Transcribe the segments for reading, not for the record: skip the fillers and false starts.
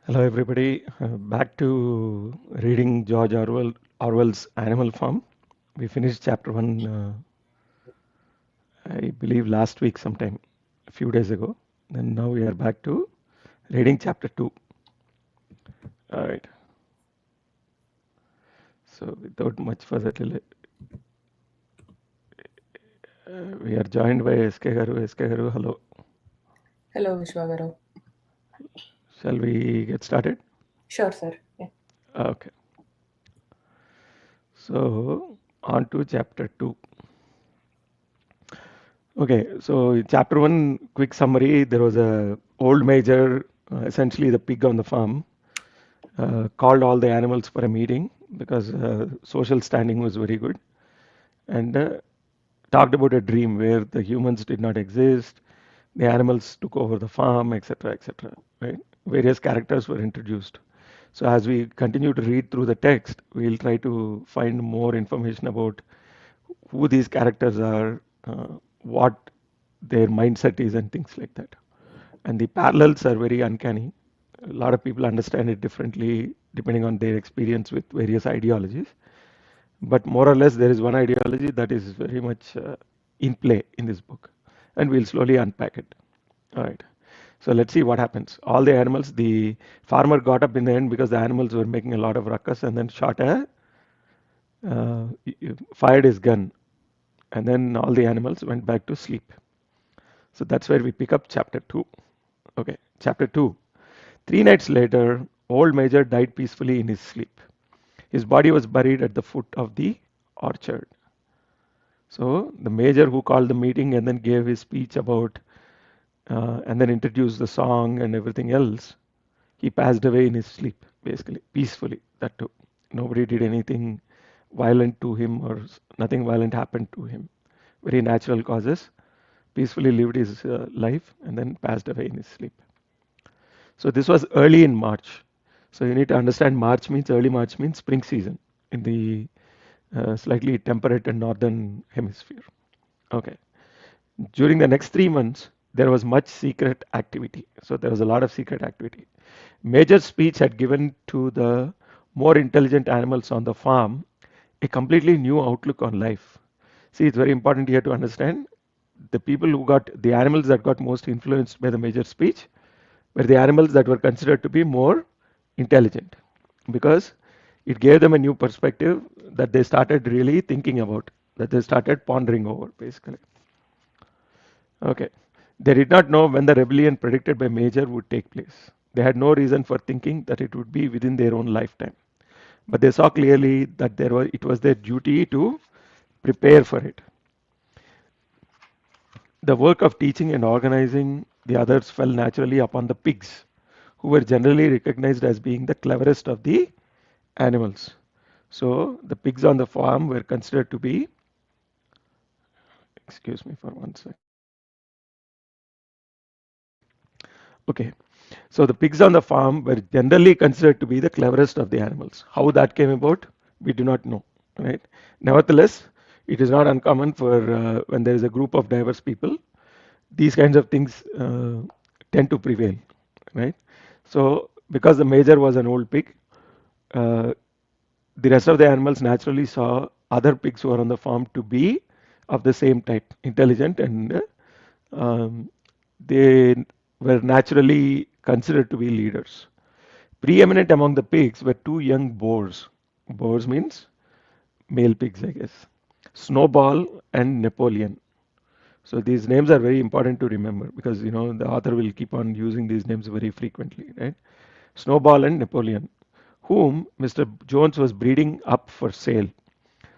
Hello, everybody. Back to reading George Orwell's Animal Farm. We finished chapter one, I believe, last week sometime, a few days ago. And now we are back to reading chapter two. All right. So, without much further delay, we are joined by SK Garu. SK Garu, hello. Hello, Vishwagaru. Shall we get started? Sure, sir. Yeah. Okay. So, on to chapter two. Okay, so chapter one, quick summary. There was a old major, essentially the pig on the farm, called all the animals for a meeting because social standing was very good, and talked about a dream where the humans did not exist, the animals took over the farm, etc., etc. Right? Various characters were introduced. So as we continue to read through the text, we'll try to find more information about who these characters are, what their mindset is, and things like that. And the parallels are very uncanny. A lot of people understand it differently depending on their experience with various ideologies. But more or less, there is one ideology that is very much in play in this book, and we'll slowly unpack it. All right. So let's see what happens. All the animals, the farmer got up in the end because the animals were making a lot of ruckus, and then fired his gun, and then all the animals went back to sleep. So that's where we pick up chapter 2. Okay, chapter 2. 3 nights later, old Major died peacefully in his sleep. His body was buried at the foot of the orchard. So the major who called the meeting and then gave his speech about and then introduced the song and everything else, he passed away in his sleep, basically, peacefully. That too. Nobody did anything violent to him or nothing violent happened to him. Very natural causes. Peacefully lived his life and then passed away in his sleep. So this was early in March. So you need to understand March means early March means spring season in the slightly temperate and northern hemisphere. Okay. During the next 3 months, there was much secret activity. So there was a lot of secret activity. Major speech had given to the more intelligent animals on the farm a completely new outlook on life. See, it's very important here to understand the people who got the animals that got most influenced by the major speech were the animals that were considered to be more intelligent because it gave them a new perspective that they started really thinking about, that they started pondering over, basically. Okay. They did not know when the rebellion predicted by Major would take place. They had no reason for thinking that it would be within their own lifetime. But they saw clearly that it was their duty to prepare for it. The work of teaching and organizing the others fell naturally upon the pigs, who were generally recognized as being the cleverest of the animals. So the pigs on the farm were considered to be, excuse me for one second. Okay, so the pigs on the farm were generally considered to be the cleverest of the animals. How that came about, we do not know, right? Nevertheless, it is not uncommon for when there is a group of diverse people, these kinds of things tend to prevail, right? So, because the major was an old pig, uh, the rest of the animals naturally saw other pigs who are on the farm to be of the same type, intelligent, and they were naturally considered to be leaders. Preeminent among the pigs were two young boars. Boars means male pigs, I guess. Snowball and Napoleon. So these names are very important to remember because the author will keep on using these names very frequently, right? Snowball and Napoleon, whom Mr. Jones was breeding up for sale.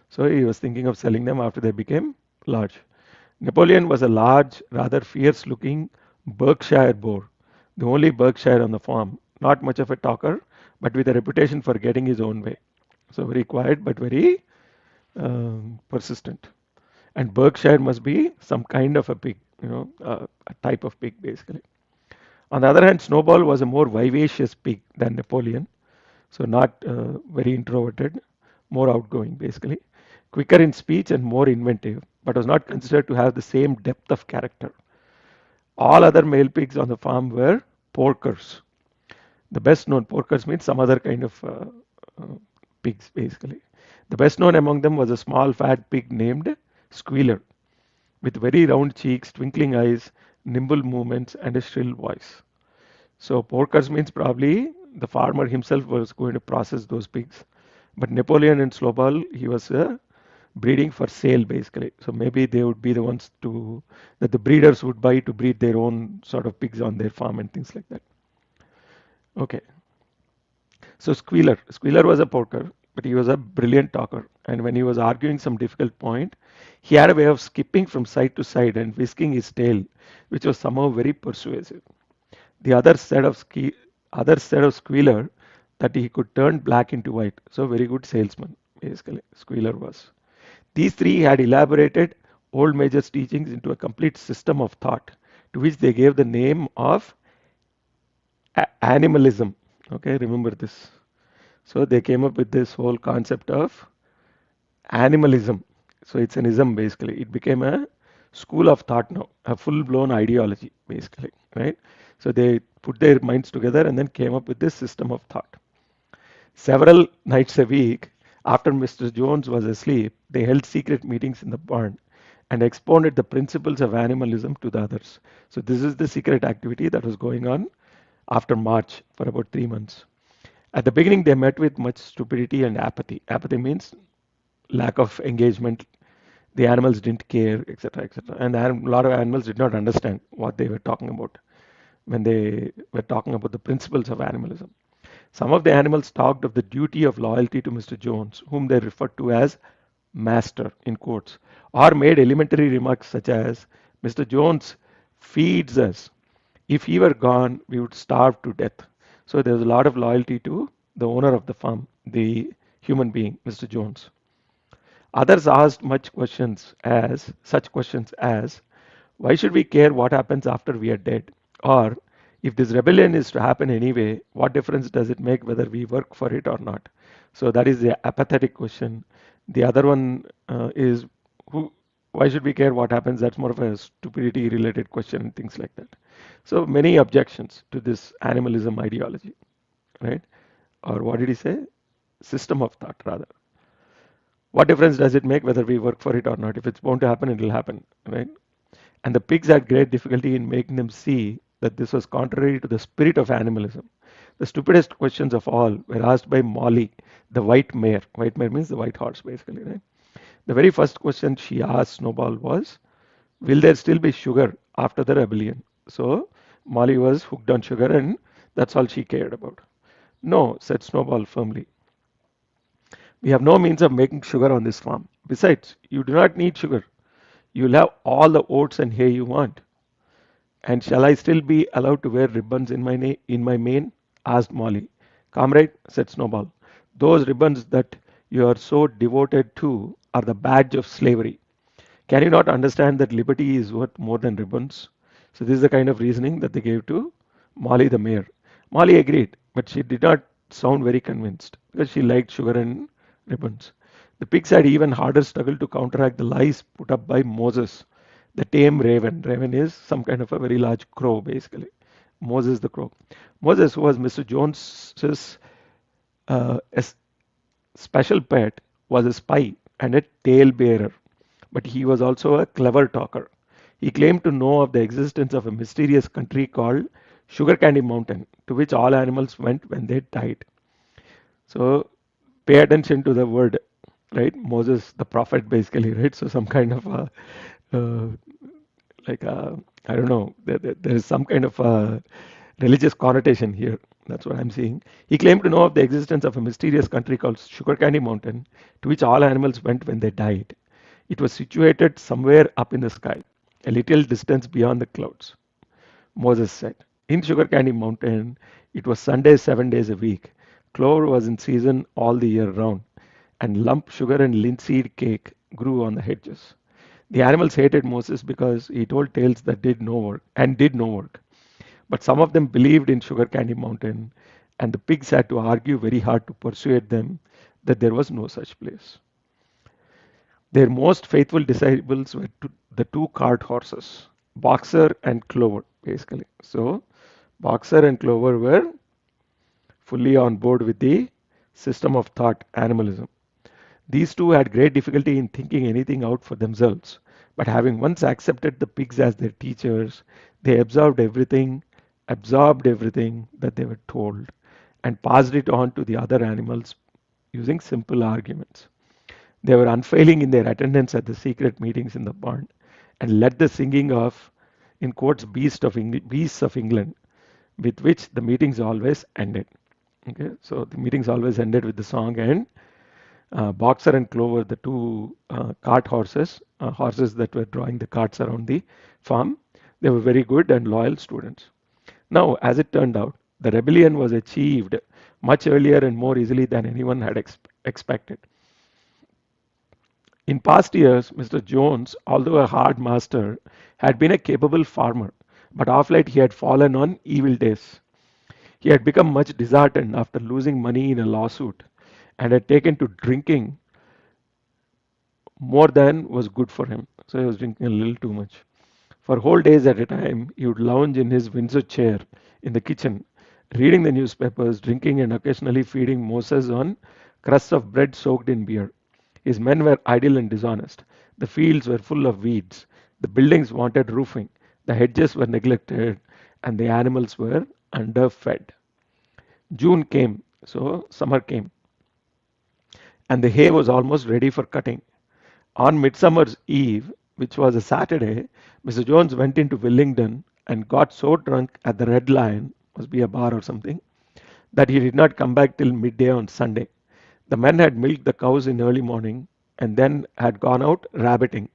So he was thinking of selling them after they became large. Napoleon was a large, rather fierce looking Berkshire boar, the only Berkshire on the farm. Not much of a talker, but with a reputation for getting his own way. So very quiet, but very persistent. And Berkshire must be some kind of a pig, a type of pig basically. On the other hand, Snowball was a more vivacious pig than Napoleon, so not very introverted, more outgoing basically, quicker in speech and more inventive, but was not considered to have the same depth of character. All other male pigs on the farm were porkers. The best known porkers means some other kind of uh, pigs, basically. The best known among them was a small fat pig named Squealer, with very round cheeks, twinkling eyes, nimble movements, and a shrill voice. So porkers means probably the farmer himself was going to process those pigs. But Napoleon and Slobal, he was breeding for sale basically. So maybe they would be the ones to that the breeders would buy to breed their own sort of pigs on their farm and things like that. Okay. So Squealer was a porker, but he was a brilliant talker. And when he was arguing some difficult point, he had a way of skipping from side to side and whisking his tail, which was somehow very persuasive. The other said of Squealer that he could turn black into white. So very good salesman, basically, Squealer was. These three had elaborated old Major's teachings into a complete system of thought, to which they gave the name of animalism. Okay, remember this. So they came up with this whole concept of animalism. So it's an ism basically. It became a school of thought now, a full-blown ideology basically, right? So they put their minds together and then came up with this system of thought. Several nights a week, after Mr. Jones was asleep, they held secret meetings in the barn and expounded the principles of animalism to the others. So this is the secret activity that was going on after March for about 3 months. At the beginning, they met with much stupidity and apathy. Apathy means lack of engagement. The animals didn't care, etc., etc. And a lot of animals did not understand what they were talking about when they were talking about the principles of animalism. Some of the animals talked of the duty of loyalty to Mr. Jones, whom they referred to as master in quotes, or made elementary remarks such as, Mr. Jones feeds us. If he were gone, we would starve to death. So there was a lot of loyalty to the owner of the farm, the human being, Mr. Jones. Others asked such questions as, why should we care what happens after we are dead? Or, if this rebellion is to happen anyway, what difference does it make whether we work for it or not? So that is the apathetic question. The other one is, who, why should we care what happens? That's more of a stupidity related question and things like that. So many objections to this animalism ideology, right? Or what did he say? System of thought, rather. What difference does it make whether we work for it or not? If it's bound to happen, it will happen, right? And the pigs had great difficulty in making them see that this was contrary to the spirit of animalism. The stupidest questions of all were asked by Molly, the white mare. White mare means the white horse, basically, right? The very first question she asked Snowball was, will there still be sugar after the rebellion? So Molly was hooked on sugar and that's all she cared about. No, said Snowball firmly. We have no means of making sugar on this farm. Besides, you do not need sugar. You'll have all the oats and hay you want. And shall I still be allowed to wear ribbons in my mane? Asked Molly. Comrade, said Snowball, those ribbons that you are so devoted to are the badge of slavery. Can you not understand that liberty is worth more than ribbons? So this is the kind of reasoning that they gave to Molly the mayor. Molly agreed, but she did not sound very convinced because she liked sugar and ribbons. The pigs had even harder struggle to counteract the lies put up by Moses, the tame raven. Raven is some kind of a very large crow, basically. Moses the crow. Moses, who was Mr. Jones's es- special pet, was a spy and a tale bearer, but he was also a clever talker. He claimed to know of the existence of a mysterious country called Sugar Candy Mountain, to which all animals went when they died. So pay attention to the word, right? Moses, the prophet, basically, right? So some kind of a, uh, like a, I don't know, there is some kind of a religious connotation here. That's what I'm seeing. He claimed to know of the existence of a mysterious country called Sugar Candy Mountain, to which all animals went when they died. It was situated somewhere up in the sky, a little distance beyond the clouds. Moses said. In Sugar Candy Mountain, it was Sunday 7 days a week. Clover was in season all the year round, and lump sugar and linseed cake grew on the hedges. The animals hated Moses because he told tales that did no work. But some of them believed in Sugar Candy Mountain, and the pigs had to argue very hard to persuade them that there was no such place. Their most faithful disciples were the two cart horses, Boxer and Clover, basically. So, Boxer and Clover were fully on board with the system of thought animalism. These two had great difficulty in thinking anything out for themselves, but having once accepted the pigs as their teachers, they absorbed everything that they were told, and passed it on to the other animals using simple arguments. They were unfailing in their attendance at the secret meetings in the barn, and led the singing of, in quotes, beasts of England, with which the meetings always ended. Okay, so the meetings always ended with the song, and Boxer and Clover, the two cart horses, horses that were drawing the carts around the farm, they were very good and loyal students. Now, as it turned out, the rebellion was achieved much earlier and more easily than anyone had expected. In past years, Mr. Jones, although a hard master, had been a capable farmer, but of late he had fallen on evil days. He had become much disheartened after losing money in a lawsuit and had taken to drinking more than was good for him. So he was drinking a little too much. For whole days at a time, he would lounge in his Windsor chair in the kitchen, reading the newspapers, drinking, and occasionally feeding Moses on crusts of bread soaked in beer. His men were idle and dishonest. The fields were full of weeds. The buildings wanted roofing. The hedges were neglected, and the animals were underfed. June came, so summer came, and the hay was almost ready for cutting. On Midsummer's Eve, which was a Saturday, Mr. Jones went into Willingdon and got so drunk at the Red Lion, must be a bar or something, that he did not come back till midday on Sunday. The men had milked the cows in early morning and then had gone out rabbiting.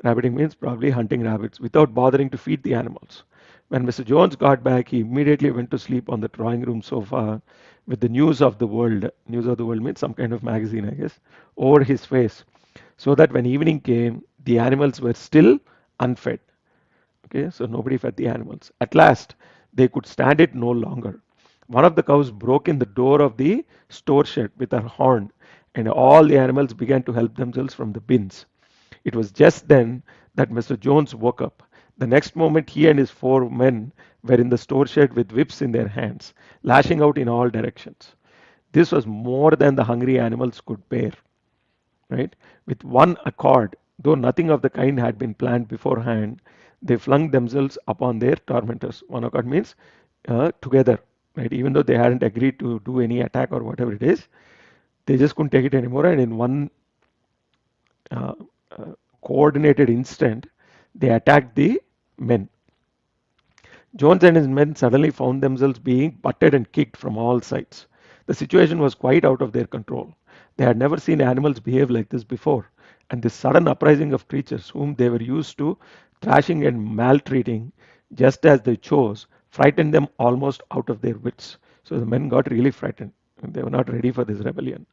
Rabbiting means probably hunting rabbits without bothering to feed the animals. When Mr. Jones got back, he immediately went to sleep on the drawing room sofa with the news of the world. News of the world means some kind of magazine, I guess, over his face, so that when evening came, the animals were still unfed. Okay, so nobody fed the animals. At last, they could stand it no longer. One of the cows broke in the door of the store shed with her horn, and all the animals began to help themselves from the bins. It was just then that Mr. Jones woke up. The next moment, he and his four men were in the store shed with whips in their hands, lashing out in all directions. This was more than the hungry animals could bear, right? With one accord, though nothing of the kind had been planned beforehand, they flung themselves upon their tormentors. One accord means together, right? Even though they hadn't agreed to do any attack or whatever it is, they just couldn't take it anymore, and in one uh, uh, coordinated instant, they attacked the men. Jones and his men suddenly found themselves being butted and kicked from all sides. The situation was quite out of their control. They had never seen animals behave like this before, and this sudden uprising of creatures whom they were used to thrashing and maltreating just as they chose frightened them almost out of their wits. So the men got really frightened, and they were not ready for this rebellion.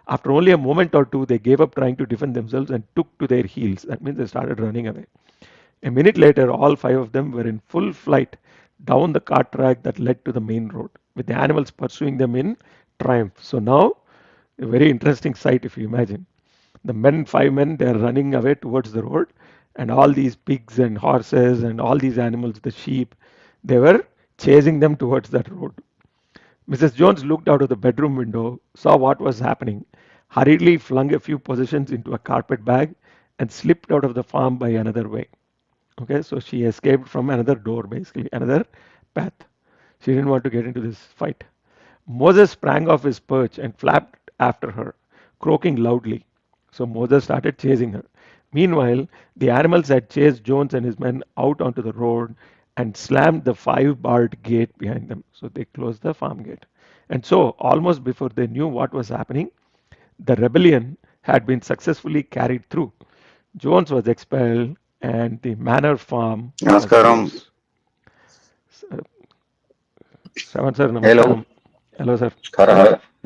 After only a moment or two, they gave up trying to defend themselves and took to their heels. That means they started running away. A minute later, all five of them were in full flight down the cart track that led to the main road, with the animals pursuing them in triumph. So now, a very interesting sight if you imagine. The men, five men, they are running away towards the road, and all these pigs and horses and all these animals, the sheep, they were chasing them towards that road. Mrs. Jones looked out of the bedroom window, saw what was happening, hurriedly flung a few possessions into a carpet bag, and slipped out of the farm by another way. Okay, so she escaped from another door, basically, another path. She didn't want to get into this fight. Moses sprang off his perch and flapped after her, croaking loudly. So Moses started chasing her. Meanwhile, the animals had chased Jones and his men out onto the road and slammed the five-barred gate behind them. So they closed the farm gate. And so, almost before they knew what was happening, the rebellion had been successfully carried through. Jones was expelled and the manor farm was నమస్కారం. theirs. Shravan sir, Hello. namaskaram. Hello sir.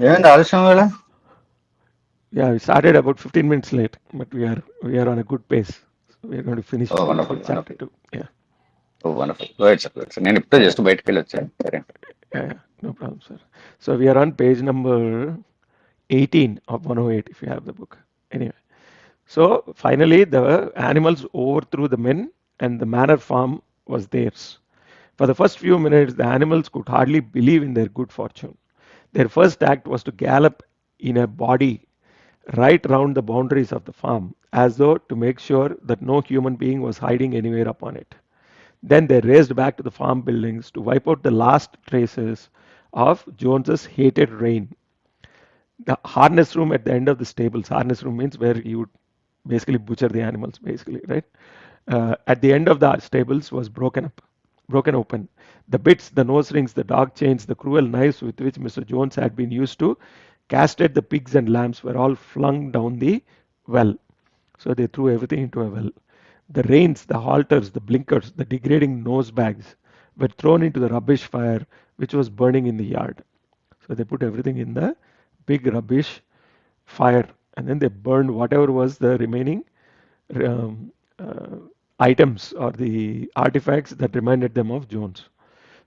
ఏమైంది ఆలస్యం వేళ? Yeah, we started about 15 minutes late, but we are on a good pace. So we are going to finish wonderful chapter wonderful 2. Yeah. Wonderful guide sir guide sir నేను ఇప్పుడు Yeah, just బయటకు వెళ్ళి వచ్చాను. సరే yeah, no problem, sir. So we are on page number 18 of 108 if you have the book. Anyway, so finally the animals overthrew the men and the manor farm was theirs. For the first few minutes, the animals could hardly believe in their good fortune. Their first act was to gallop in a body right round the boundaries of the farm, as though to make sure that no human being was hiding anywhere upon it. Then they raced back to the farm buildings to wipe out the last traces of Jones's hated reign. The harness room at the end of the stables, harness room means where you would basically butcher the animals, basically, right? At the end of the stables was broken open. The bits, the nose rings, the dog chains, the cruel knives with which Mr. Jones had been used to castrate the pigs and lambs were all flung down the well. So they threw everything into a well. The reins, the halters, the blinkers, the degrading nose bags were thrown into the rubbish fire which was burning in the yard. So they put everything in the big rubbish fire, and then they burned whatever was the remaining um, uh, items or the artifacts that reminded them of Jones.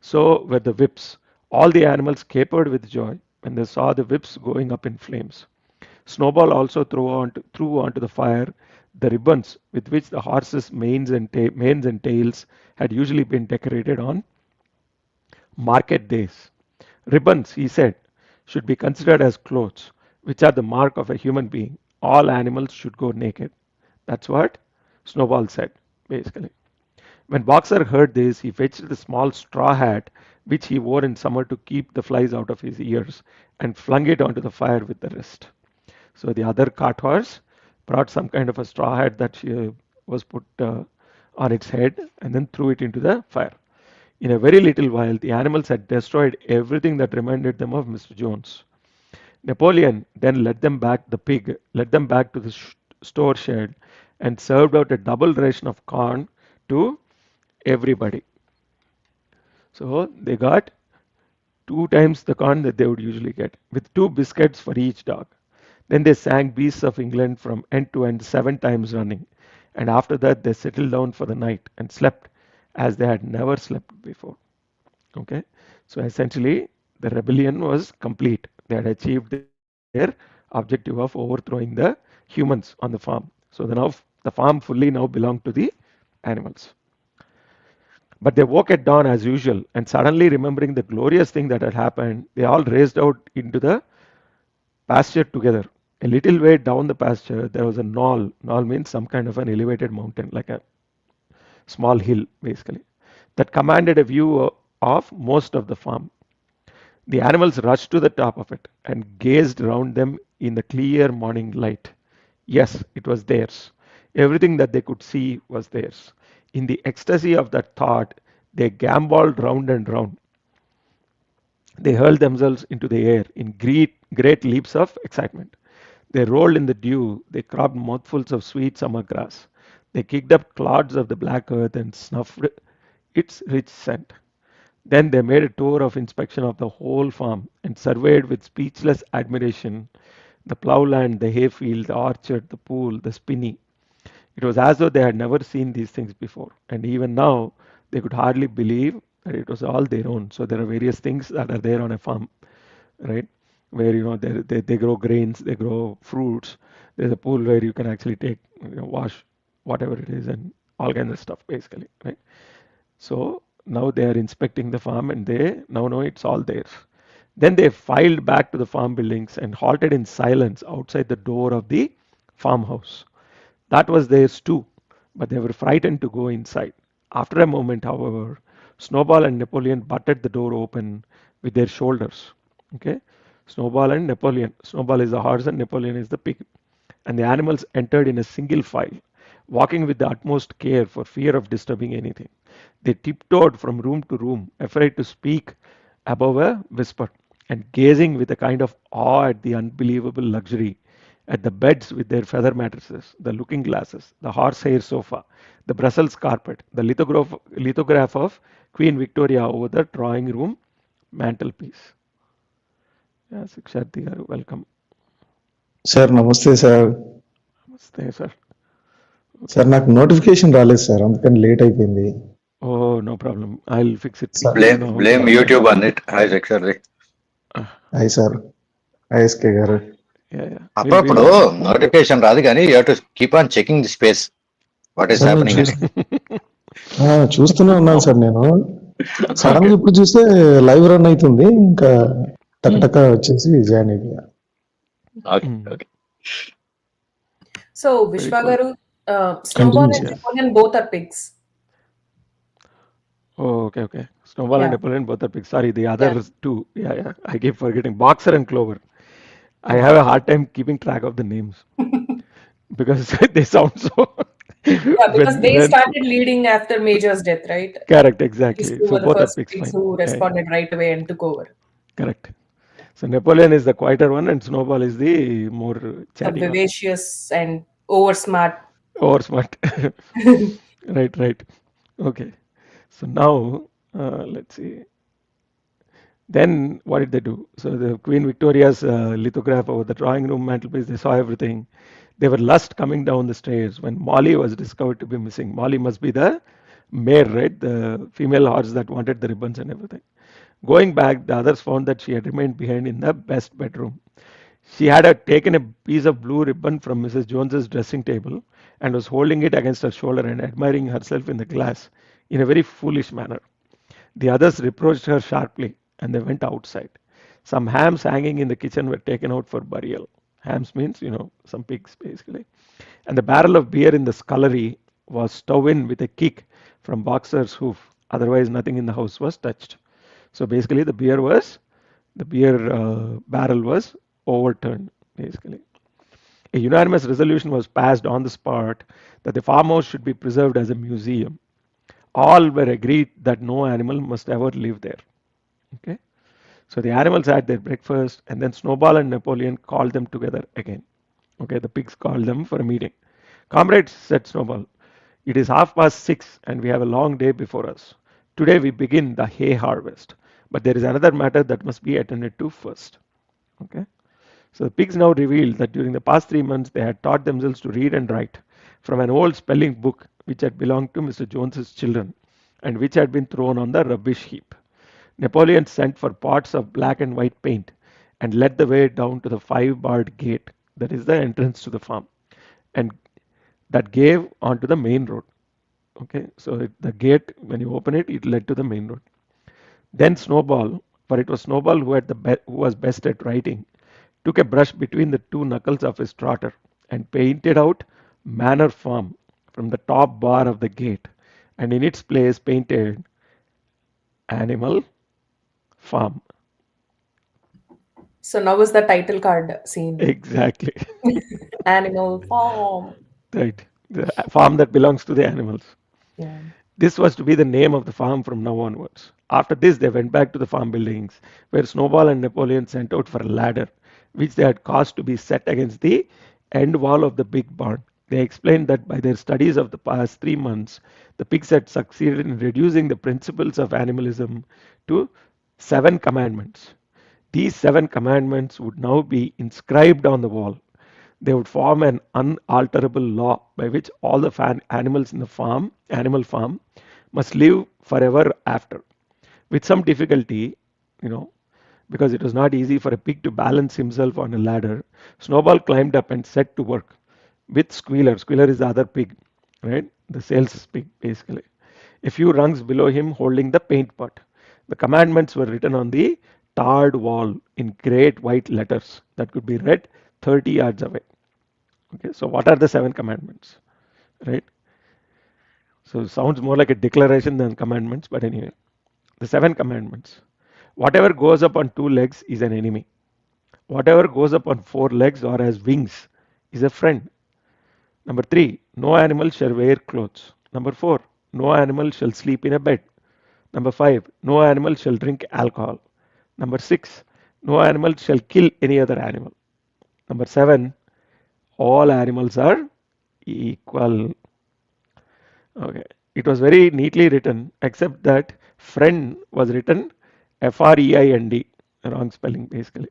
So were the whips. All the animals capered with joy when they saw the whips going up in flames. Snowball also threw onto the fire the ribbons with which the horses' manes and tails had usually been decorated on market days. Ribbons, he said, should be considered as clothes, which are the mark of a human being. All animals should go naked. That's what Snowball said, basically. When Boxer heard this, he fetched the small straw hat which he wore in summer to keep the flies out of his ears and flung it onto the fire with the rest. So the other cart horse brought some kind of a straw hat that was put on its head and then threw it into the fire. In a very little while, the animals had destroyed everything that reminded them of Mr. Jones. Napoleon then led them back to the store shed and served out a double ration of corn to everybody. So they got 2 times the corn that they would usually get, with 2 biscuits for each dog. Then they sang Beasts of England from end to end 7 times running, and after that they settled down for the night and slept as they had never slept before. Okay, so essentially the rebellion was complete. They had achieved their objective of overthrowing the humans on the farm. So the farm fully now belonged to the animals. But they woke at dawn as usual, and suddenly remembering the glorious thing that had happened, they all raced out into the pasture together. A little way down the pasture, there was a knoll. Knoll means some kind of an elevated mountain, like a small hill, basically, that commanded a view of most of the farm. The animals rushed to the top of it and gazed round them in the clear morning light. Yes, it was theirs. Everything that they could see was theirs. In the ecstasy of that thought, they gamboled round and round. They hurled themselves into the air in great leaps of excitement. They rolled in the dew. They cropped mouthfuls of sweet summer grass. They kicked up clods of the black earth and snuffed its rich scent. Then they made a tour of inspection of the whole farm and surveyed with speechless admiration the ploughland, the hayfield, the orchard, the pool, the spinney. It was as though they had never seen these things before, and even now they could hardly believe that it was all their own. So there are various things that are there on a farm, right? Where they grow grains, they grow fruits. There's a pool where you can actually take wash whatever it is and all kinds of stuff, basically, right? So now they are inspecting the farm and they now know it's all theirs. Then they filed back to the farm buildings and halted in silence outside the door of the farmhouse. That was theirs too, but they were frightened to go inside. After a moment, however, Snowball and Napoleon butted the door open with their shoulders. Okay, Snowball and Napoleon. Snowball is the horse and Napoleon is the pig. And the animals entered in a single file, walking with the utmost care for fear of disturbing anything. They tiptoed from room to room, afraid to speak above a whisper, and gazing with a kind of awe at the unbelievable luxury, at the beds with their feather mattresses, the looking glasses, the horsehair sofa, the Brussels carpet, the lithograph of Queen Victoria over the drawing room mantelpiece. Yeah, Siksharthi garu, welcome. Sir నమస్తే sir. Namaste, sir. Sir నాకు notification రాలేదు sir, అందుకని late అయిపోయింది. Oh, no problem. I'll fix it. Sir. Blame YouTube on it. Hi, Secretary. Hi sir, ఐఎస్కే గారు. Yeah, yeah. అప్పుడప్పుడు notification రాదు కానీ you have to keep on checking the space what is happening అని. చూస్తూనే ఉన్నాను sir. నేను sudden గా ఇప్పుడు చూస్తే లైవ్ రన్ అవుతుంది. ఇంకా టకటక వచ్చేసి జానేవియా. Okay okay. So, Very Vishwa cool. garu, Snowball continue and sir. Napoleon both are pigs. Oh, okay. Snowball and Yeah, Napoleon both are pigs. Sorry, the other yeah, two. Yeah. I keep forgetting. Boxer and Clover. I yeah. have a hard time keeping track of the names because they sound so. Yeah, because they when started leading after Major's death, right? correct, These exactly. two So were the both are first pigs, pigs fine. who Yeah, responded right away and took over. correct. So Napoleon is the quieter one, and Snowball is the more The chatty one. vivacious and over smart. Over smart. Right. Okay. So now let's see. Then what did they do? So the Queen Victoria's lithograph over the drawing room mantelpiece, they saw everything. They were lust coming down the stairs when Molly was discovered to be missing. Molly must be the mare, right? The female horse that wanted the ribbons and everything. Going back, the others found that she had remained behind in the best bedroom. She had taken a piece of blue ribbon from Mrs. Jones's dressing table and was holding it against her shoulder and admiring herself in the glass in a very foolish manner. The others reproached her sharply and they went outside. Some hams hanging in the kitchen were taken out for burial. Hams means, some pigs basically. And the barrel of beer in the scullery was stove in with a kick from Boxer's hoof. Otherwise, nothing in the house was touched. So basically, the beer barrel was overturned, basically. A unanimous resolution was passed on the spot that the farmhouse should be preserved as a museum. All were agreed that no animal must ever live there. Okay. So the animals had their breakfast, and then Snowball and Napoleon called them together again. Okay, the pigs called them for a meeting. Comrades, said Snowball, it is 6:30 and we have a long day before us. Today we begin the hay harvest, but there is another matter that must be attended to first. Okay. So the pigs now revealed that during the past 3 months they had taught themselves to read and write from an old spelling book which had belonged to Mr. Jones's children and which had been thrown on the rubbish heap. Napoleon sent for pots of black and white paint and led the way down to the 5-barred gate that is the entrance to the farm and that gave onto the main road. Okay, so the gate, when you open it, it led to the main road. Then Snowball, for it was Snowball who was best at writing, took a brush between the two knuckles of his trotter and painted out Manor Farm from the top bar of the gate, and in its place painted Animal Farm. So now is the title card scene. Exactly. Animal Farm. Right. The farm that belongs to the animals. Yeah. This was to be the name of the farm from now onwards. After this, they went back to the farm buildings, where Snowball and Napoleon sent out for a ladder, which they had caused to be set against the end wall of the big barn. They explained that by their studies of the past 3 months, the pigs had succeeded in reducing the principles of animalism to 7 commandments. These 7 commandments would now be inscribed on the wall. They would form an unalterable law by which all the animals in the animal farm, must live forever after. With some difficulty, you know, because it was not easy for a pig to balance himself on a ladder, Snowball climbed up and set to work with Squealer. Squealer is the other pig, right? The sales pig, basically. A few rungs below him holding the paint pot. The commandments were written on the tarred wall in great white letters that could be read 30 yards away. Okay, so what are the 7 commandments, right? So it sounds more like a declaration than commandments, but anyway, the 7 commandments. Whatever goes up on 2 legs is an enemy. Whatever goes up on 4 legs or has wings is a friend. Number 3, no animal shall wear clothes. Number 4, no animal shall sleep in a bed. Number 5, no animal shall drink alcohol. Number 6, no animal shall kill any other animal. Number 7, all animals are equal. Okay, it was very neatly written, except that friend was written FREIND, wrong spelling basically,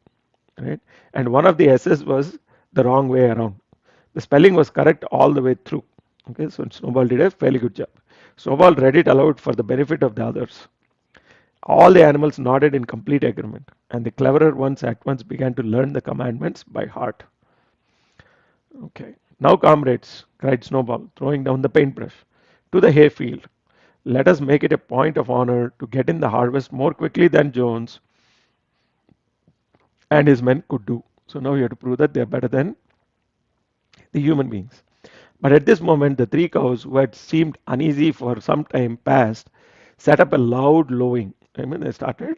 right? And one of the S's was the wrong way around. The spelling was correct all the way through. Okay, so Snowball did a fairly good job. Snowball read it aloud for the benefit of the others. All the animals nodded in complete agreement, and the cleverer ones at once began to learn the commandments by heart. Okay, now comrades, cried Snowball, throwing down the paintbrush, to the hayfield. Let us make it a point of honor to get in the harvest more quickly than Jones and his men could do. So now you have to prove that they are better than the human beings. But at this moment, the three cows, who had seemed uneasy for some time past, set up a loud lowing. I mean, they started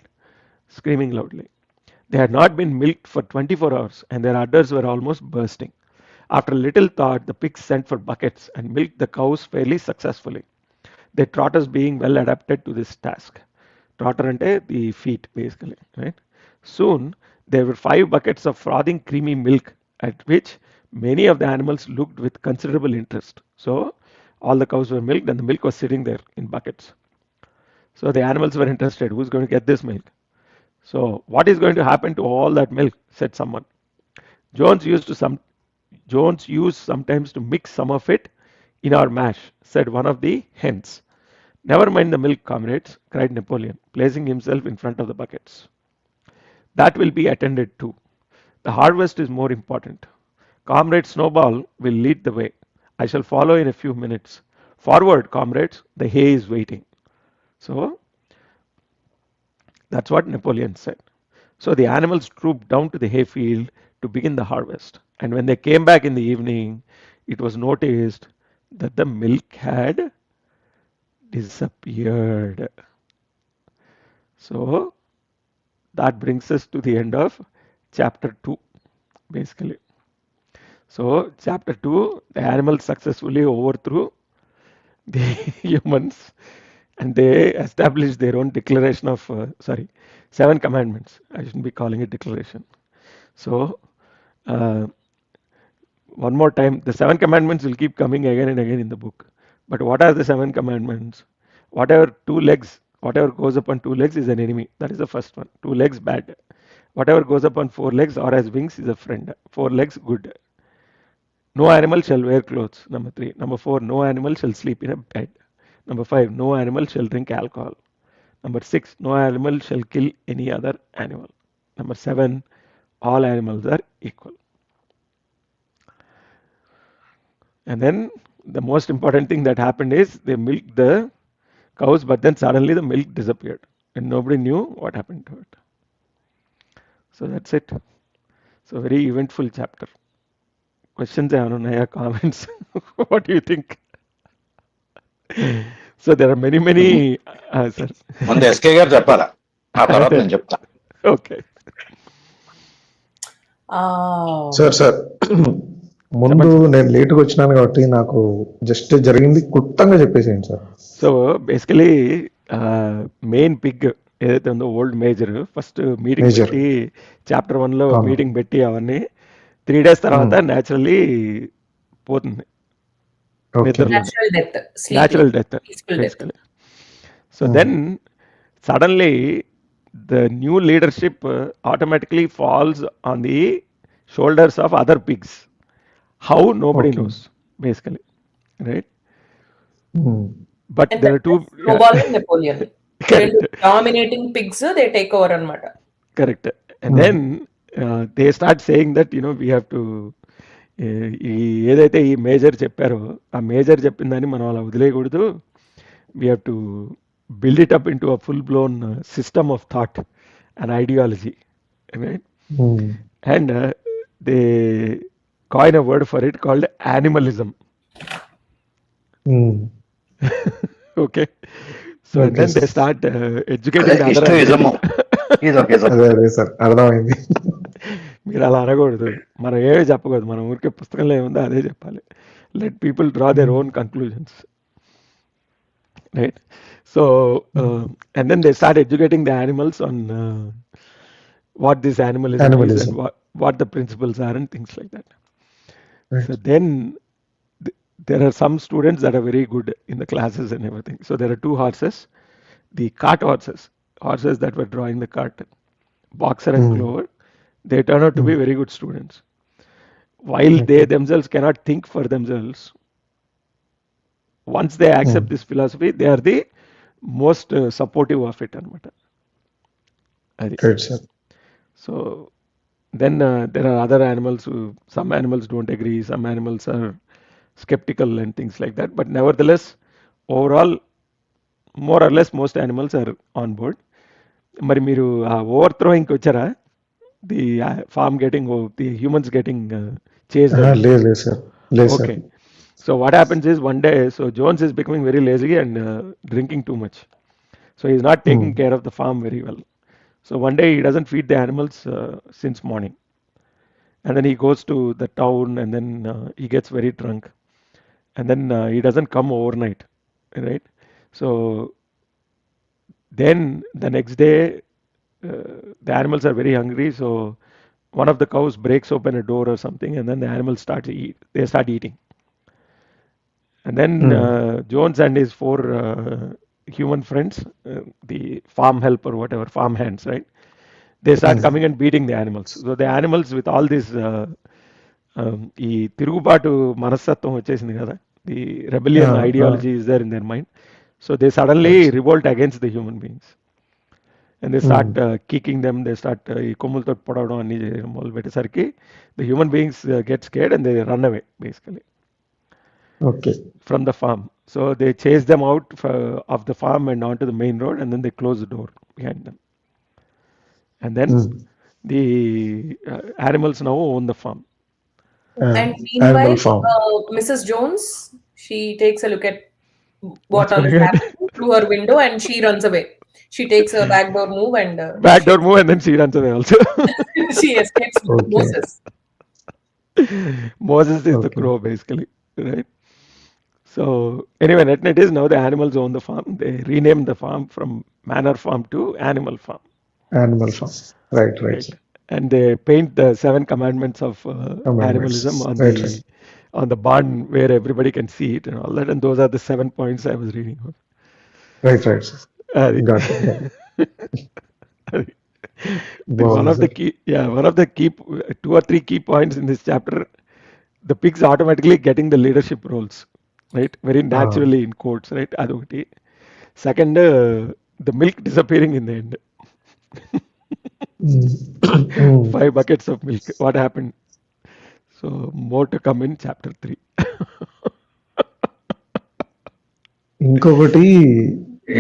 screaming loudly. They had not been milked for 24 hours, and their udders were almost bursting. After a little thought, the pigs sent for buckets and milked the cows fairly successfully, their trotters being well adapted to this task. Trotter ante the feet, basically, right? Soon there were 5 buckets of frothing creamy milk, at which many of the animals looked with considerable interest. So all the cows were milked and the milk was sitting there in buckets. So the animals were interested. Who's going to get this milk? So what is going to happen to all that milk? Said someone. Jones used to some Jones used sometimes to mix some of it in our mash, said one of the hens. Never mind the milk, comrades, cried Napoleon, placing himself in front of the buckets. That will be attended to. The harvest is more important. Comrade Snowball will lead the way. I shall follow in a few minutes. Forward, comrades, the hay is waiting. So that's what Napoleon said. So the animals trooped down to the hayfield to begin the harvest. And when they came back in the evening, it was noticed that the milk had disappeared. So that brings us to the end of chapter 2, basically. So chapter 2, the animals successfully overthrew the humans, and they established their own declaration of 7 commandments. I shouldn't be calling it declaration. So one more time, the 7 commandments will keep coming again and again in the book. But what are the 7 commandments? Whatever goes up on 2 legs is an enemy. That is the first one. 2 legs, bad. Whatever goes up on 4 legs or has wings is a friend. 4 legs, good. No animal shall wear clothes. Number 3. Number 4, no animal shall sleep in a bed. Number 5, no animal shall drink alcohol. Number 6, no animal shall kill any other animal. Number 7, all animals are equal. And then the most important thing that happened is they milked the cows, but then suddenly the milk disappeared and nobody knew what happened to it. So that's it. So very eventful chapter. Questions or comments? What do you think? So there are many sir. ముందు SK గారు చెప్పాలా, ఆ తర్వాత నేను చెప్తా. Okay. Sir ముందు నేను లేట్గా వచ్చినాను కాబట్టి నాకు జస్ట్ జరిగింది క్లుప్తంగా చెప్పేసేయండి సార్. సో బేసికలీ మెయిన్ పిగ్ ఏదైతే ఉందో ఓల్డ్ మేజర్ ఫస్ట్ మీటింగ్ పెట్టి చాప్టర్ 1లో మీటింగ్ పెట్టి అవన్నీ 3 days తర్వాత న్యాచురల్లీ పోతుంది. Natural death basically. So then suddenly the new leadership automatically falls on the shoulders of other pigs. How? Nobody knows, basically, right? But And there are two. Snowball and Napoleon. Dominating pigs, they take over anamata. Correct. And then they start saying that we have to ఏదైతే ఈ major చెప్పారో ఆ major చెప్పిన దాన్ని మనం అలా వదిలేయకూడదు. We have to build it up into a full blown system of thought and ideology, right? And they coin a word for it called animalism. Okay. So and then they start educating the other అర్థమైంది. మీరు అలా అనకూడదు, మనం ఏమీ చెప్పకూడదు, మనం ఊరికే పుస్తకంలో ఏముందో అదే చెప్పాలి. Let people draw their own conclusions, right? So and then they start educating the animals on what this animalism is and what the principles are and things like that. Right. So then there are some students that are very good in the classes and everything. So there are 2 horses, the cart horses that were drawing the cart, Boxer and Clover. They turn out to be very good students. While they themselves cannot think for themselves, once they accept this philosophy, they are the most supportive of it. Good, sir. So then there are other animals some animals don't agree, some animals are skeptical and things like that. But nevertheless, overall, more or less most animals are on board. మరి మీరు ఆ over థ్రోయింగ్కి వచ్చారా? the farm getting, the humans getting chased away. లేదు లేదు sir లేదు sir Okay. So what happens is one day, so Jones is becoming very lazy and drinking too much. So he's not taking care of the farm very well. So one day he doesn't feed the animals since morning. And then he goes to the town and then he gets very drunk. And then he doesn't come overnight, right? So then the next day, the animals are very hungry. So one of the cows breaks open a door or something, and then the animals start to eat. They start eating. And then Jones and his four human friends, the farm help or whatever, farm hands, right? They start coming and beating the animals. So the animals with all this, ఈ తిరుగుబాటు మనస్తత్వం వచ్చేసింది కదా, the rebellion ideology is there in their mind. So they suddenly revolt against the human beings. And they start kicking them, they start ఈ కొమ్ములతో పొడవడం అన్ని చేయడం మొదలు పెట్టేసరికి the human beings get scared and they run away basically okay from the farm. So they chase them out of the farm and onto the main road, and then they close the door behind them. And then the animals now own the farm. And animal meanwhile, farm Mrs. Jones, she takes a look at what all is happening through her window and she runs away. She takes a backdoor move and Backdoor move, and then she runs away also. she escapes with Okay. Moses. Moses is the Okay. crow basically, right? So anyway, net is now the animals own the farm. They renamed the farm from manor farm to animal farm, animal farm right right? sir. And they paint the 7 commandments of Commandments. animalism on Right, the right. on the barn where everybody can see it and all that. And those are the 7 points I was reading of. right sir. అది. Got it. అది. Wow, one of the sir. key, yeah, one of the key, 2 or 3 key points in this chapter, the pigs automatically getting the leadership roles, right? Very naturally in quotes, right? Adokati. Second, the milk disappearing in the end. 5 buckets of milk. What happened? So more to come in chapter 3. ఇంకొకటి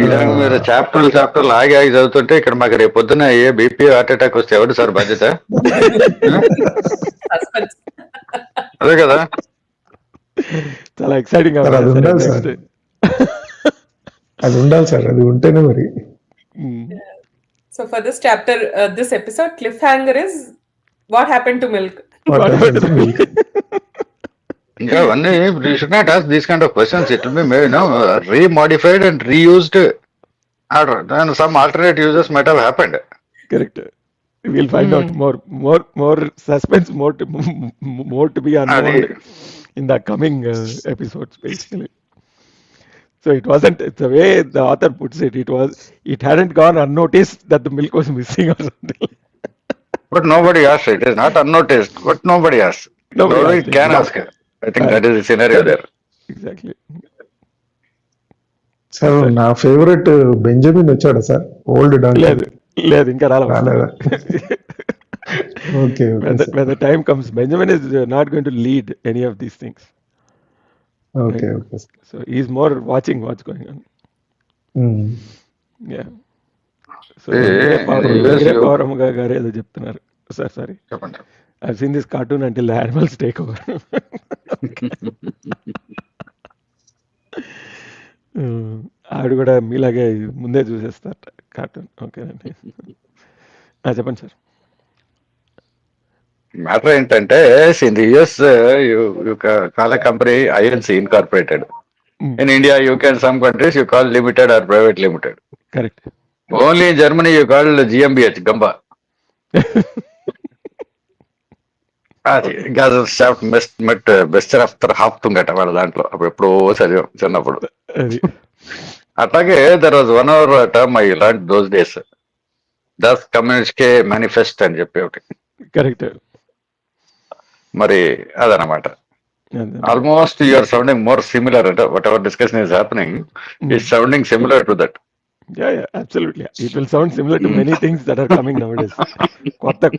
ఇలాగ మీరు చాప్టర్లు ఆగి చదువుతుంటే ఇక్కడ మాకు రేపు పొద్దున ఏ BP heart attack వస్తే ఎవరు సార్ బాధ్యత? Suspense. అదే కదా. చాలా ఎక్సైటింగ్ గా సార్ అది ఉంది ఉండాలి నెక్స్ట్. సార్ అది ఉండాలి సార్ అది ఉంటేనే మరి So for this chapter, this episode, cliffhanger is what happened to milk. What happened to milk? ఇంకా అవన్నీ you should not ask these kind of questions. It will be remodified and reused and some alternate uses might have happened. Correct. We'll find out more suspense, more to be unfolded in the coming episodes, basically. So it wasn't, it's the way the author puts it, it hadn't gone unnoticed that the milk was missing or something. But nobody asked. It is not unnoticed, but nobody asked. Nobody asked, can ask. I think that is the scenario there. Exactly. Sir నా favourite Benjamin వచ్చాడు sir old donkey లేదు ఇంకా రాలేదా okay when the time comes, Benjamin is not going to lead any of these things. Okay okay So he's more watching what's going on. Yeah. So పౌరముగా గారు ఏదో చెప్తున్నారు sir. Sorry, చెప్పండి. I've seen this cartoon until the animals take over. ఆవిడ కూడా మీలాగే ముందే చూసేస్తారు cartoon. Okay అండి, చెప్పండి సార్. మ్యాటర్ ఏంటంటే in the US you call a company INC incorporated. In India you can some countries you call limited or private limited. Correct. Only in Germany you call జిఎంబిహెచ్ గంబా. అది best after హాఫ్తుంగట వాళ్ళ దాంట్లో అప్పుడు ఎప్పుడో చదివాం చిన్నప్పుడు. అట్లాగే there was one hour term I learn those days, thus కమ్యూనిస్ట్కే మేనిఫెస్ట్ అని చెప్పి ఒకటి. కరెక్ట్. మరి అదనమాట. Almost you are sounding more similar. Whatever discussion is happening is sounding similar to that. Yeah, absolutely. It will sound similar to many things that are coming nowadays.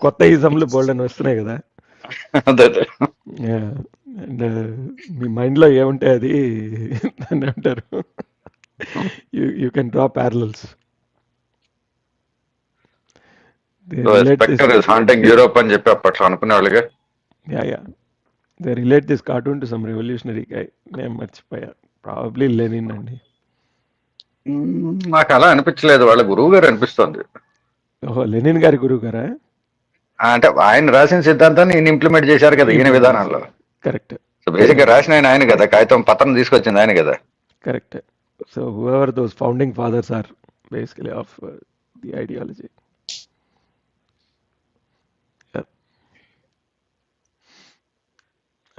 కొత్త ఇజంలు బోల్డ్ అని వస్తున్నాయి కదా. And me mind లో ఏముంటే అది అని అంటారు. You can draw parallels. they relate this. Spectre is haunting Europe అని చెప్పి అప్పట్లో అనుకునే వాళ్ళుగా. Yeah. They relate this cartoon to some revolutionary guy. నేను మర్చిపోయా, ప్రాబబ్లీ లెనిన్ అండి. నాకు అలా అనిపించలేదు, వాళ్ళ గురువు గారు అనిపిస్తుంది. ఓహో, లెనిన్ గారి గురువు గారా? అంటే ఆయన రాసిన సిద్ధాంతాన్ని ఈయన ఇంప్లిమెంట్ చేశారు కదా ఈయన విధానంలో. కరెక్ట్. సో బేసిక్ గా రాసిన ఆయన కదా, కాగితం పత్రం తీసుకొచ్చింది ఆయన కదా. Correct. So whoever those founding fathers are basically of the ideology.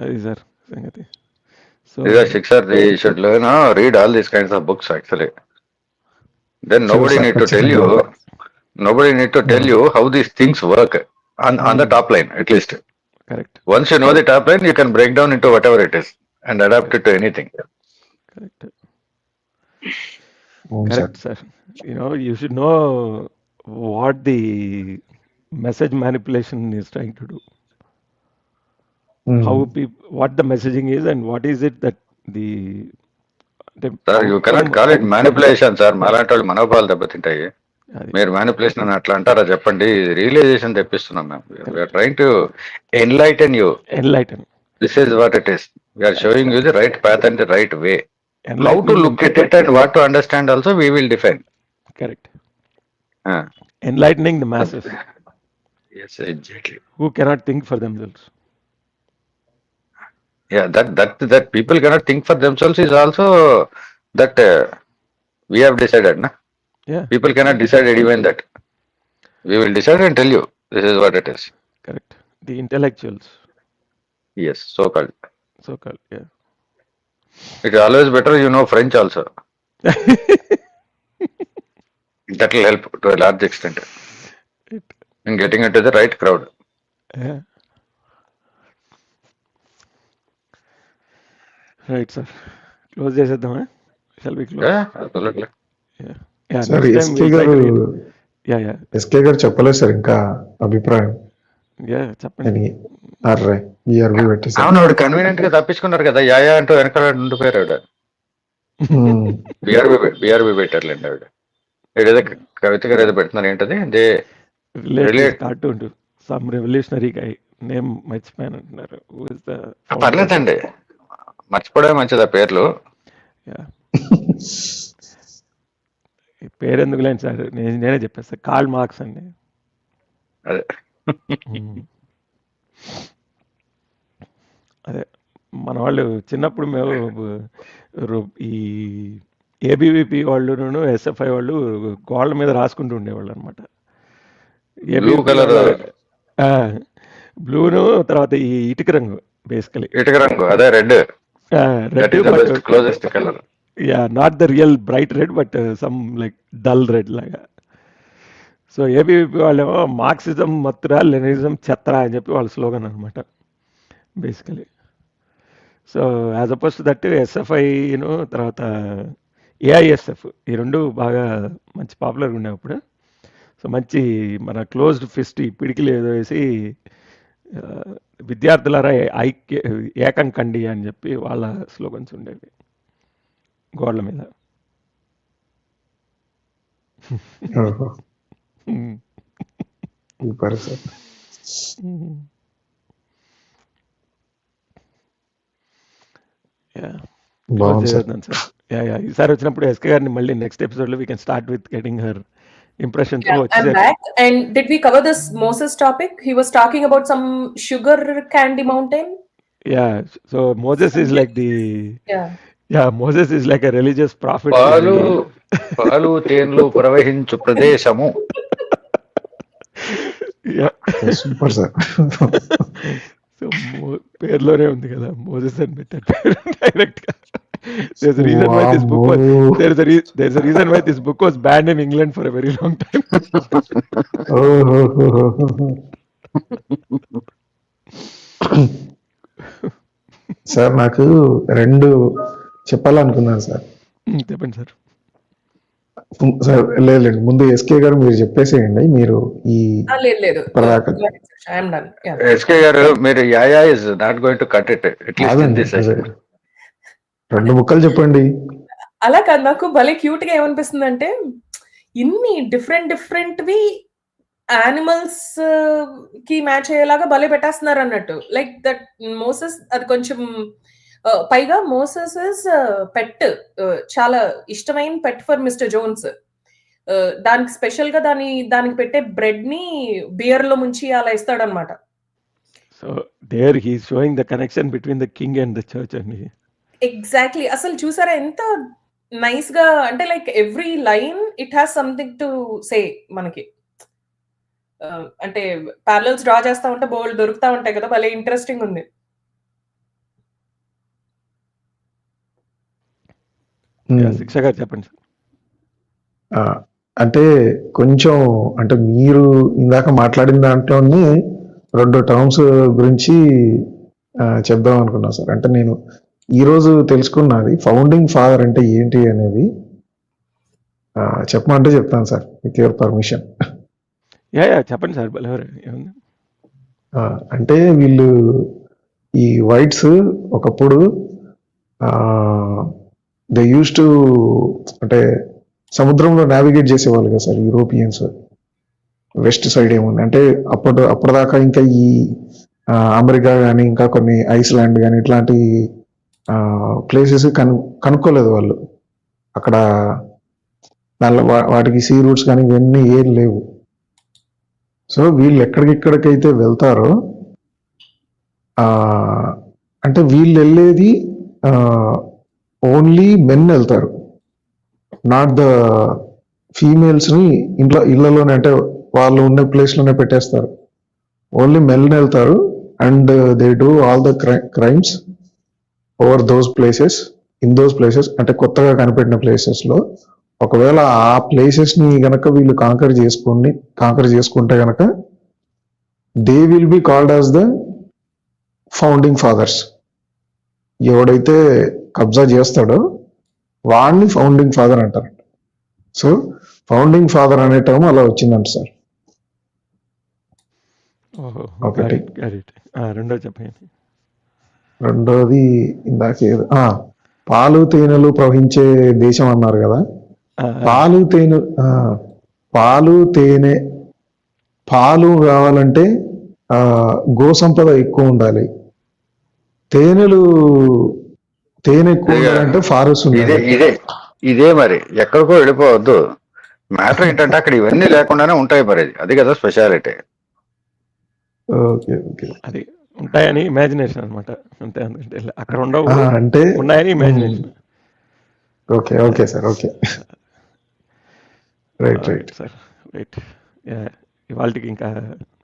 అది సార్ సంగతి. సో శిక్షర్ should learn read all these kinds of books actually. Then nobody need to tell you how these things work on the top line at least. Correct. Once you know the top line, you can break down into whatever it is and adapt it to anything. Correct. Correct, sir. You should know what the message manipulation is trying to do. How what the messaging is and what is it that the Sir, you cannot call it manipulation, sir. మాలాంటి వాళ్ళు మనోభావాలు దెబ్బతింటాయి. మీరు manipulation అని అట్లా అంటారా చెప్పండి. Realisation తెప్పిస్తున్నాం మేము. We are trying to enlighten you. This is what it is. We are showing you the right path and the right way. How to look at it and what to understand also we will define. Correct. Enlightening the masses. Yes, exactly. Who cannot think for themselves. Yeah, that people cannot think for themselves is also that we have decided, na? Yeah. People cannot decide even that. We will decide and tell you this is what it is. Correct. The intellectuals. Yes, so called. Yeah. It is always better you know French also. That will help to a large extent in getting into the right crowd. Yeah. Right, sir. Close చేసేద్దామా? Shall we close? Yeah, absolutely. Yeah. Sir S K గారు చెప్పలేదు sir ఇంకా అభిప్రాయం. చెప్పండి. అవును, ఆవిడ convenient గా తప్పించుకున్నారు కదా, యాయా అంటూ వెనకాల ఉండిపోయారు ఆవిడ. బిఆర్బి పెట్టారులేండి ఆవిడ. ఏదో కవిత గారు ఏదో పెడుతున్నారు, ఏంటది relate cartoon to some revolutionary guy name మర్చిపోయాను అంటున్నారు. పర్లేదండి, మర్చిపోవడమే మంచిది ఆ పేర్లు. పేరు ఎందుకు లేని సార్, నేనే చెప్పేస్తా, కార్ల్ మార్క్స్ అండి. అదే మన వాళ్ళు చిన్నప్పుడు మేము ఈ ఏబీవీపీ వాళ్ళు ఎస్ఎఫ్ఐ వాళ్ళు గోళ్ళ మీద రాసుకుంటూ ఉండేవాళ్ళు అనమాట. బ్లూను తర్వాత ఈ ఇటుక రంగు, బేసికలీ ఇటుక రంగు, అదే red. Not the real bright red but some like dull red లాగా. సో ఏబీవీపీ వాళ్ళేమో మార్క్సిజం మత్తురా, లెనినిజం చెత్తరా అని చెప్పి వాళ్ళ స్లోగన్ అనమాట basically. So as oppose to that SFI తర్వాత ఏఐఎస్ఎఫ్, ఈ రెండు బాగా మంచి పాపులర్గా ఉండే అప్పుడు. సో మంచి మన క్లోజ్డ్ ఫిస్ట్ పిడికిలు ఏదో వేసి విద్యార్థులారా ఏకం కండి అని చెప్పి వాళ్ళ స్లోగన్స్ ఉండేవి గోడల మీద. ఈసారి వచ్చినప్పుడు ఎస్కే గారిని మళ్ళీ నెక్స్ట్ ఎపిసోడ్ లో we can start with getting her impression. I'm back. And did we cover this Moses topic? He was talking about some sugar candy mountain. Yeah, so Moses is like Moses is like a religious prophet. పాలు తేన్లు ప్రవహించు ప్రదేశము. Super sir. So పేర్లోనే ఉంది కదా Moses అని పెట్టారు పేరు direct గా. There's a reason why this book was there's a reason why this book was banned in England for a very long time. Sir నాకు రెండు చెప్పాలనుకున్నాను సార్. చెప్పండి సార్. సార్ లేదండి, ముందు ఎస్కే గారు మీరు చెప్పేసేయండి. మీరు ఈ ఎస్కే గారు మీరు యాయా is not going to cut it at least in this session. రెండు ముక్కలు చెప్పండి. అలా కాదు, నాకు భలే క్యూట్ గా ఏమనిపిస్తుంది అంటే ఇన్ని డిఫరెంట్వి యానిమల్స్ కి మ్యాచ్ అయ్యేలాగా భలే పెట్టేస్తున్నారు అన్నట్టు. లైక్ దట్ మోసెస్ అది కొంచెం పైగా మోసెస్ ఇస్ పెట్, చాలా ఇష్టమైన పెట్ ఫర్ మిస్టర్ జోన్స్. దానికి స్పెషల్ గా దానికి పెట్టే బ్రెడ్ ని బియర్ లో ముంచి అలా ఇస్తాడనమాట. So there he's showing the connection between the king and the church అండి. ఎగ్జాక్ట్లీ. అసలు చూసారా ఎంత నైస్ గా, అంటే like every line it has something to say మనకి. అంటే ప్యారలల్స్ డ్రా చేస్తా ఉంటే బోల్డ్ దొరుకుతా ఉంటాయి కదా, భలే ఇంట్రెస్టింగ్ ఉంది. శిక్ష గారు చెప్పండి సార్. అంటే కొంచెం అంటే మీరు ఇందాక మాట్లాడిన దాంట్లోనే 2 టర్మ్స్ గురించి చెప్దాం అనుకున్నా సార్. అంటే నేను ఈరోజు తెలుసుకున్నది ఫౌండింగ్ ఫాదర్ అంటే ఏంటి అనేది చెప్పమంటే చెప్తాను సార్, విత్ యువర్ పర్మిషన్. చెప్పండి సార్. అంటే వీళ్ళు ఈ వైట్స్ ఒకప్పుడు దే యూస్ టు అంటే సముద్రంలో నావిగేట్ చేసేవాళ్ళు కదా సార్ యూరోపియన్స్. వెస్ట్ సైడ్ ఏముంది అంటే అప్పటిదాకా ఇంకా ఈ అమెరికా కానీ ఇంకా కొన్ని ఐస్లాండ్ కానీ ఇట్లాంటి ప్లేసెస్ కనుక్కోలేదు వాళ్ళు. అక్కడ వాటికి సీ రూట్స్ కానీ ఇవన్నీ ఏం లేవు. సో వీళ్ళు ఎక్కడికెక్కడికైతే వెళ్తారో అంటే వీళ్ళు వెళ్ళేది ఓన్లీ మెన్ వెళ్తారు, నాట్ ద ఫీమేల్స్ని ఇళ్లలోనే అంటే వాళ్ళు ఉన్న ప్లేస్లోనే పెట్టేస్తారు. ఓన్లీ మెన్ వెళ్తారు and they do all the crimes over those places, in those places. అంటే కొత్తగా కనిపెట్టిన ప్లేసెస్లో ఒకవేళ ఆ ప్లేసెస్ని గనక వీళ్ళు కాంకర్ చేసుకుంటే గనక they will be called as the founding fathers. ఎవడైతే కబ్జా చేస్తాడో వాడిని ఫౌండింగ్ ఫాదర్ అంటారు. సో ఫౌండింగ్ ఫాదర్ అనే టర్మ్ అలా వచ్చిందంట సార్. ఒకటి. రెండోది ఇందాక పాలు తేనెలు ప్రవహించే దేశం అన్నారు కదా. పాలు తేనె కావాలంటే గో సంపద ఎక్కువ ఉండాలి. తేనె ఎక్కువ ఉండాలంటే ఫారెస్ట్ ఉండాలి. ఇదే మరి ఎక్కడికో వెళ్ళిపోవద్దు. మ్యాటర్ ఏంటంటే అక్కడ ఇవన్నీ లేకుండానే ఉంటాయి మరి, అది కదా స్పెషాలిటీ. అది ఉంటాయని ఇమాజినేషన్ అనమాట. అంతే, అక్కడ ఉండవు అంటే ఉన్నాయని imagination. Okay sir. Okay right sir. Right, ఇవాళకి ఇంకా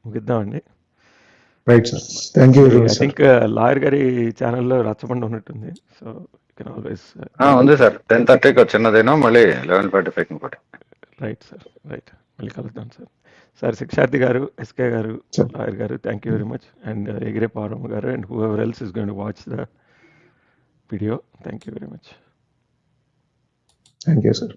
ముగిద్దామండి. Right sir, thank you. I think lawyer గారి ఛానల్లో రచ్చబండ ఉన్నట్టుంది. సో కెన్ ఆల్వేస్ ఉంది సార్. 10:30కి చిన్నదేనో, మళ్ళీ 11:45 ఇంకోటి. Right sir, right. మళ్ళీ కలుద్దాం సార్. సార్ శిక్షార్థి గారు, ఎస్కే గారు, లాయర్ గారు, thank you very much. And ఎగిరే పారమ్మ గారు and whoever else is going to watch the video, thank you very much. Thank you sir.